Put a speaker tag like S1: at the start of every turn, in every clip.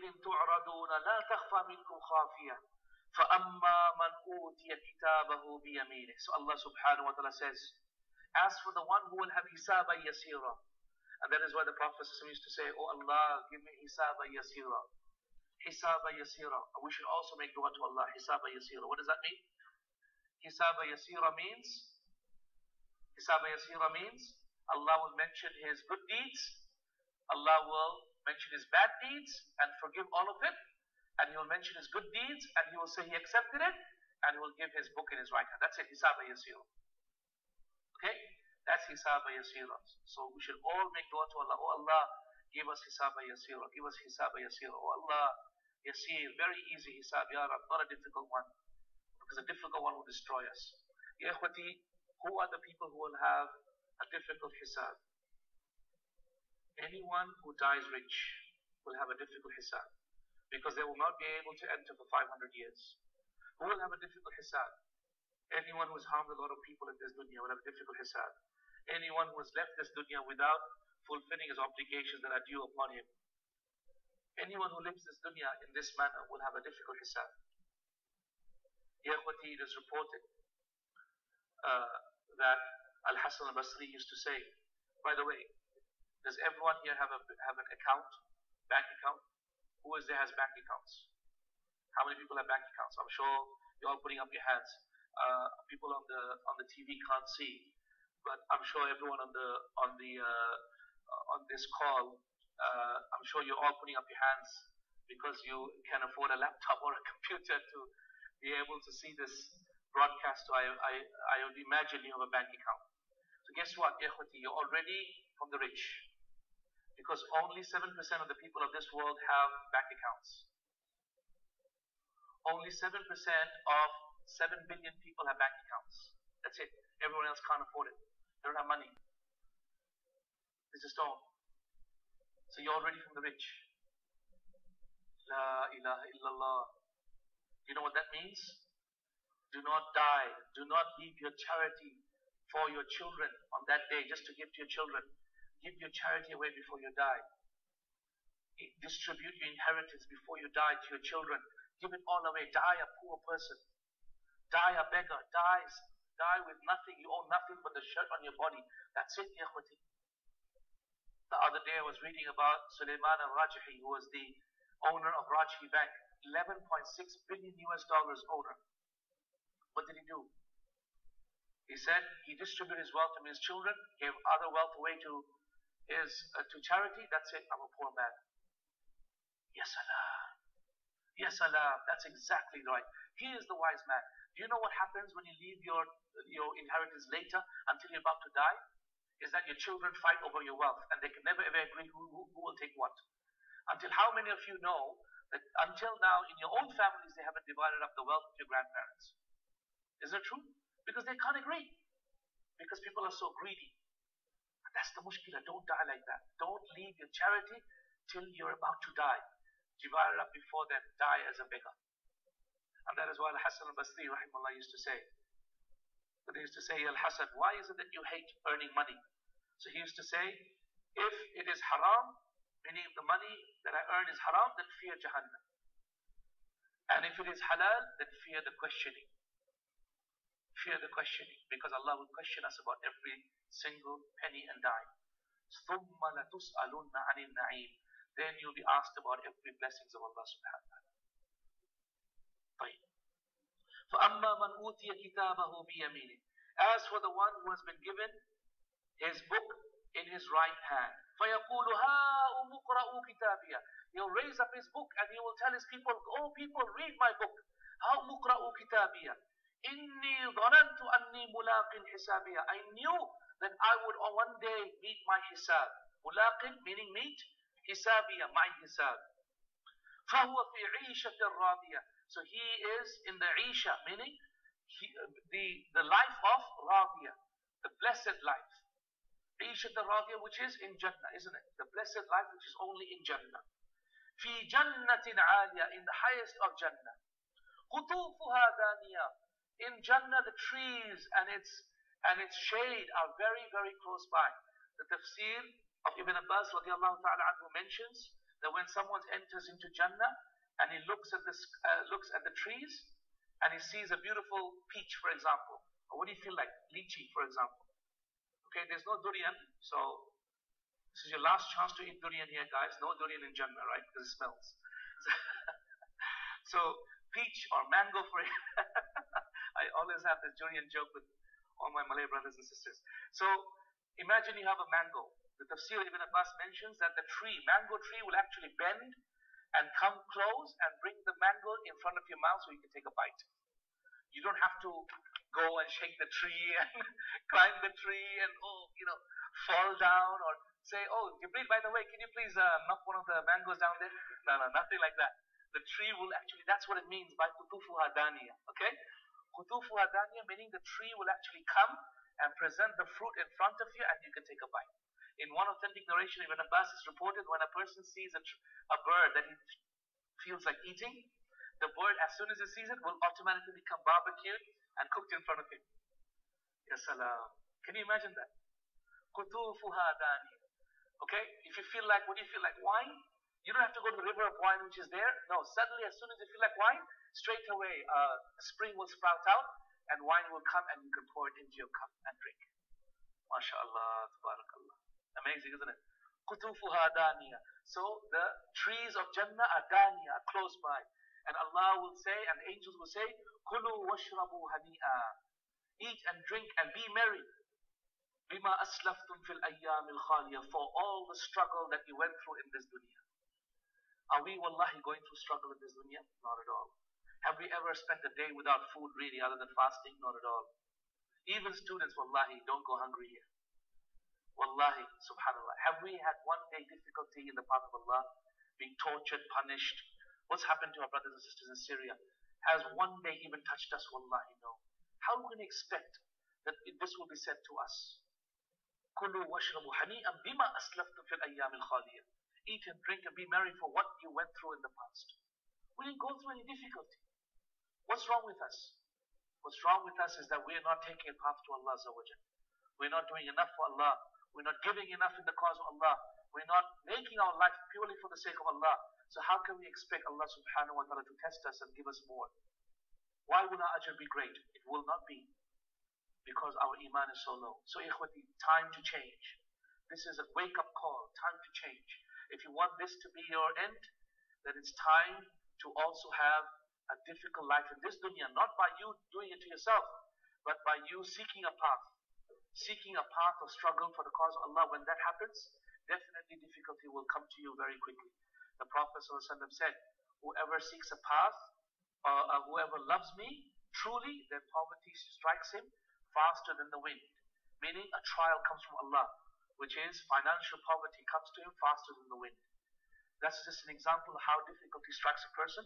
S1: يَوْمَئِذٍ تُعْرَضُونَ لَا تَخْفَى مِنْكُمْ خَافِيَةٌ فَأَمَّا مَنْ أُوتِيَ كِتَابَهُ بِيَمِينِهِ. So Allah subhanahu wa ta'ala says, as for the one who will have hisaba yasira, and that is why the Prophet used to say, oh Allah, give me hisaba yasira. Hisaba yasira. We should also make dua to Allah, hisaba yasira. What does that mean? Hisaba yasira means Allah will mention His good deeds, Allah will mention His bad deeds and forgive all of it, and He will mention His good deeds and He will say He accepted it, and He will give His book in His right hand. That's it, hisaba yasira. Okay? That's hisaba yasira. So we should all make dua to Allah. Oh Allah, give us hisaba yasira. Give us hisaba yasira. Oh Allah, yasir, very easy hisab, ya Rab, not a difficult one. Because a difficult one will destroy us. Ya ikhwati, who are the people who will have a difficult hisab? Anyone who dies rich will have a difficult hisab. Because they will not be able to enter for 500 years. Who will have a difficult hisab? Anyone who has harmed a lot of people in this dunya will have a difficult hisab. Anyone who has left this dunya without fulfilling his obligations that are due upon him. Anyone who lives this dunya in this manner will have a difficult hisab. Ya ikhwati, it is reported that Al-Hasan al-Basri used to say, by the way, does everyone here have an account, bank account? Who is there has bank accounts? How many people have bank accounts? I'm sure you're all putting up your hands. People on the TV can't see, but I'm sure everyone on this call, I'm sure you're all putting up your hands because you can afford a laptop or a computer to be able to see this broadcast. So I would imagine you have a bank account. So guess what, ikhwati, you're already from the rich, because only 7% of the people of this world have bank accounts. Only 7% of 7 billion people have bank accounts. That's it. Everyone else can't afford it. They don't have money. They just don't. So you're already from the rich. La ilaha illallah. You know what that means? Do not die. Do not leave your charity for your children on that day, just to give to your children. Give your charity away before you die. Distribute your inheritance before you die to your children. Give it all away. Die a poor person. Die a beggar. Die with nothing. You own nothing but the shirt on your body. That's it, ya ikhwati. The other day I was reading about Sulaiman al-Rajihi, who was the owner of Rajihi Bank. $11.6 billion owner. What did he do? He said he distributed his wealth to his children, gave other wealth away to charity. That's it. I'm a poor man. Yes, Allah. Yes, Allah. That's exactly right. He is the wise man. Do you know what happens when you leave your inheritance later until you're about to die? Is that your children fight over your wealth and they can never ever agree who will take what. Until how many of you know that until now in your own families they haven't divided up the wealth of your grandparents? Is that true? Because they can't agree. Because people are so greedy. And that's the mushkila. Don't die like that. Don't leave your charity till you're about to die. Divide it up before then. Die as a beggar. And that is why Al-Hasan al-Basri rahimahullah used to say. But they used to say, Al-Hasan, why is it that you hate earning money? So he used to say, if it is haram, meaning if the money that I earn is haram, then fear Jahannam. And if it is halal, then fear the questioning. Fear the questioning, because Allah will question us about every single penny and dime. ثُمَّ لَتُسْأَلُنَّ عَنِ النَّعِيمِ. Then you'll be asked about every blessings of Allah subhanahu wa ta'ala. طيب. فَأَمَّا مَنْ أُوتِيَ كِتَابَهُ بِيَمِينِهِ. As for the one who has been given his book in his right hand, فَيَقُولُ هَاؤُمُ اقْرَءُوا كِتَابِيَهْ. He'll raise up his book and he will tell his people, oh people, read my book. هَاؤُمُ اقْرَءُوا كِتَابِيَهْ. إِنِّي ظَنَنْتُ أَنِّي مُلَاقٍ حِسَابِيَهْ. I knew that I would one day meet my hisab. Mulaqin meaning meet, hisabiyah, my hisab. فَهُوَ فِي عِيشَةٍ رَاضِيَةٍ. So he is in the Isha, meaning the life of Radiyah, the blessed life. Isha Radiyah, which is in Jannah, isn't it? The blessed life which is only in Jannah. في جنة عالية, in the highest of Jannah. قطوفها دانية. In Jannah the trees and its shade are very, very close by. The tafseer of Ibn Abbas radiallahu ta'ala anhu mentions that when someone enters into Jannah and he looks at the trees and he sees a beautiful peach, for example, or what do you feel like? Lychee, for example. Okay, there's no durian, so this is your last chance to eat durian here, guys. No durian in Jannah, right? Because it smells. So peach or mango for I always have this durian joke with all my Malay brothers and sisters. So imagine you have a mango. The tafseer Ibn Abbas mentions that the mango tree will actually bend and come close and bring the mango in front of your mouth so you can take a bite. You don't have to go and shake the tree and climb the tree and fall down or say, oh, Jibreel, by the way, can you please knock one of the mangoes down there? No, nothing like that. The tree will actually, that's what it means by kutufuha daniya. Okay? Kutufuha daniya meaning the tree will actually come and present the fruit in front of you and you can take a bite. In one authentic narration, Ibn Abbas is reported when a person sees a bird that he feels like eating, the bird, as soon as he sees it, will automatically become barbecued and cooked in front of him. Ya salam. Can you imagine that? Kutufuha daniya. Okay? If you feel like, what do you feel like? Wine? You don't have to go to the river of wine which is there. No, suddenly as soon as you feel like wine, straight away a spring will sprout out and wine will come and you can pour it into your cup and drink. MashaAllah, tabarakallah. Amazing, isn't it? Kutufuha daniya. So the trees of Jannah are daniya, are close by. And Allah will say, and angels will say, Kulu washrabu hani'a. Eat and drink and be merry. Bima aslaftum fil ayyamil khaliya. For all the struggle that you went through in this dunya. Are we wallahi going through struggle in this dunya? Not at all. Have we ever spent a day without food really other than fasting? Not at all. Even students, wallahi, don't go hungry here. Wallahi, subhanallah. Have we had one day difficulty in the path of Allah? Being tortured, punished? What's happened to our brothers and sisters in Syria? Has one day even touched us? Wallahi, no. How can we expect that this will be said to us? Kulu washrabu hani'an bima aslaftum fil ayyamil khaliya. Eat and drink and be merry for what you went through in the past. We didn't go through any difficulty. What's wrong with us? What's wrong with us is that we're not taking a path to Allah Azza wa Jalla. We're not doing enough for Allah. We're not giving enough in the cause of Allah. We're not making our life purely for the sake of Allah. So how can we expect Allah subhanahu wa ta'ala to test us and give us more? Why will our ajr be great? It will not be. Because our iman is so low. So ikhwati, time to change. This is a wake-up call. Time to change. If you want this to be your end, then it's time to also have a difficult life in this dunya. Not by you doing it to yourself, but by you seeking a path. Seeking a path of struggle for the cause of Allah. When that happens, definitely difficulty will come to you very quickly. The Prophet ﷺ said, whoever seeks a path, whoever loves me, truly, then poverty strikes him faster than the wind. Meaning a trial comes from Allah, which is financial poverty comes to him faster than the wind. That's just an example of how difficulty strikes a person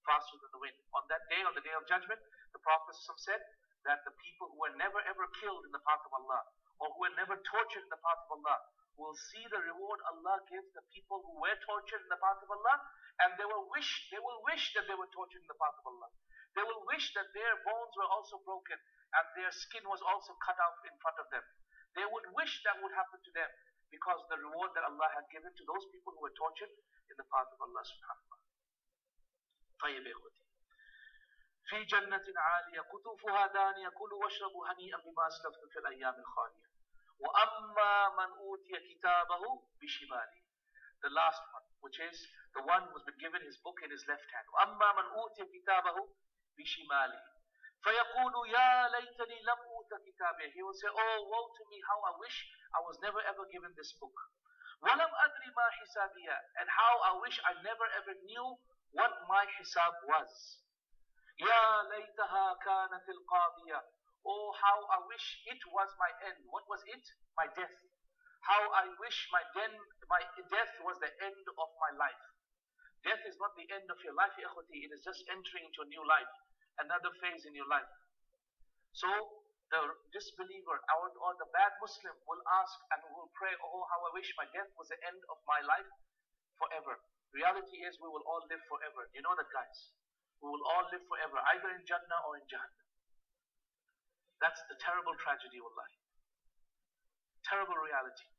S1: faster than the wind. On that day, on the day of judgment, the Prophet said that the people who were never ever killed in the path of Allah, or who were never tortured in the path of Allah, will see the reward Allah gives the people who were tortured in the path of Allah, and they will wish that they were tortured in the path of Allah. They will wish that their bones were also broken and their skin was also cut off in front of them. They would wish that would happen to them because of the reward that Allah had given to those people who were tortured in the path of Allah subhanahu wa ta'ala. طيب يا إخوتي. في جنة عالية قطوفها دانية كلوا واشربوا هنيئا بما أسلفتم في الأيام الخالية. وأما من أوتي كتابه بشماله. The last one, which is the one who's been given his book in his left hand. وأما من أوتي كتابه بشماله. فيقول يا ليتني لم أوت كتابه. He will say, oh, woe to me, how I wish I was never ever given this book. ولم أدري ما حسابية. And how I wish I never ever knew what my hisab was. يا ليتها كانت القاضية. Oh, how I wish it was my end. What was it? My death. How I wish my death was the end of my life. Death is not the end of your life, ikhwati. It is just entering into a new life, another phase in your life. So the disbeliever or the bad Muslim will ask and will pray, oh, how I wish my death was the end of my life forever. Reality is we will all live forever. You know that, guys? We will all live forever, either in Jannah or in Jahannam. That's the terrible tragedy, wallahi. Terrible reality.